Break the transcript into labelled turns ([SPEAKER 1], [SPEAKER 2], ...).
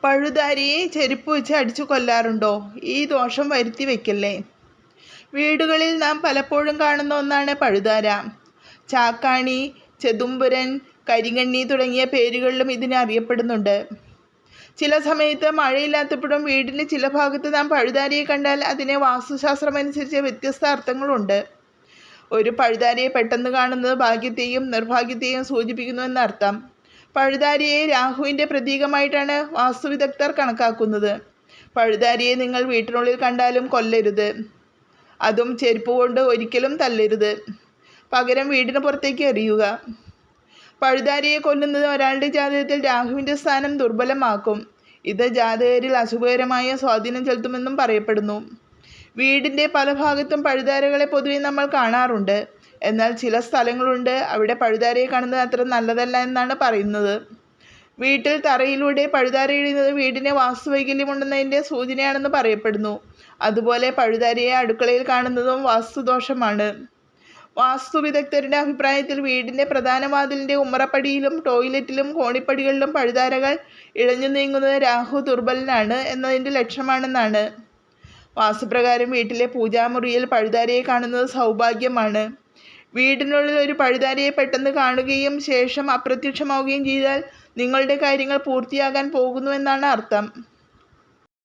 [SPEAKER 1] പഴുതാരിയെ ചെരുപ്പ് വെച്ച് അടിച്ചു കൊല്ലാറുണ്ടോ? ഈ ദോഷം വരുത്തി വയ്ക്കല്ലേ. വീടുകളിൽ നാം പലപ്പോഴും കാണുന്ന ഒന്നാണ് പഴുതാര. ചാക്കാണി, ചെതുമ്പുരൻ, കരിങ്കണ്ണി തുടങ്ങിയ പേരുകളിലും ഇതിനെ അറിയപ്പെടുന്നുണ്ട്. ചില സമയത്ത് മഴയില്ലാത്തപ്പോഴും വീടിൻ്റെ ചില ഭാഗത്ത് നാം പഴുതാരയെ കണ്ടാൽ അതിനെ വാസ്തുശാസ്ത്രമനുസരിച്ച് വ്യത്യസ്ത അർത്ഥങ്ങളുണ്ട്. ഒരു പഴുതാരയെ പെട്ടെന്ന് കാണുന്നത് ഭാഗ്യത്തെയും നിർഭാഗ്യത്തെയും സൂചിപ്പിക്കുന്നുവെന്നർത്ഥം. പഴുതാരയെ രാഹുവിൻ്റെ പ്രതീകമായിട്ടാണ് വാസ്തുവിദഗ്ധർ കണക്കാക്കുന്നത്. പഴുതാരയെ നിങ്ങൾ വീട്ടിനുള്ളിൽ കണ്ടാലും കൊല്ലരുത്. അതും ചെരുപ്പ് കൊണ്ട് ഒരിക്കലും തല്ലരുത്. പകരം വീടിന് പുറത്തേക്ക് എറിയുക. പഴുതാരയെ കൊല്ലുന്നത് ഒരാളുടെ ജാതകത്തിൽ രാഹുവിൻ്റെ സ്ഥാനം ദുർബലമാക്കും. ഇത് ജാതകരിൽ അശുഭകരമായ സ്വാധീനം ചെലുത്തുമെന്നും പറയപ്പെടുന്നു. വീടിൻ്റെ പല ഭാഗത്തും പഴുതാരകളെ പൊതുവെ നമ്മൾ കാണാറുണ്ട്. എന്നാൽ ചില സ്ഥലങ്ങളുണ്ട് അവിടെ പഴുതാരയെ കാണുന്നത് അത്ര നല്ലതല്ല എന്നാണ് പറയുന്നത്. വീട്ടിൽ തറയിലൂടെ പഴുതാര ഇടുന്നത് വീടിന് വാസ്തുവൈകല്യമുണ്ടെന്നതിൻ്റെ സൂചനയാണെന്ന് പറയപ്പെടുന്നു. അതുപോലെ പഴുതാരയെ അടുക്കളയിൽ കാണുന്നതും വാസ്തുദോഷമാണ്. വാസ്തുവിദഗ്ധരുടെ അഭിപ്രായത്തിൽ വീടിൻ്റെ പ്രധാന വാതിലിൻ്റെ ഉമ്മറപ്പടിയിലും ടോയ്ലറ്റിലും കോണിപ്പടികളിലും പഴുതാരകൾ ഇഴഞ്ഞു നീങ്ങുന്നത് രാഹു ദുർബലനാണ് എന്നതിൻ്റെ ലക്ഷണമാണെന്നാണ്. വാസ്തുപ്രകാരം വീട്ടിലെ പൂജാമുറിയിൽ പഴുതാരയെ കാണുന്നത് സൗഭാഗ്യമാണ്. വീടിനുള്ളിൽ ഒരു പഴുതാരയെ പെട്ടെന്ന് കാണുകയും ശേഷം അപ്രത്യക്ഷമാവുകയും ചെയ്താൽ നിങ്ങളുടെ കാര്യങ്ങൾ പൂർത്തിയാകാൻ പോകുന്നുവെന്നാണ് അർത്ഥം.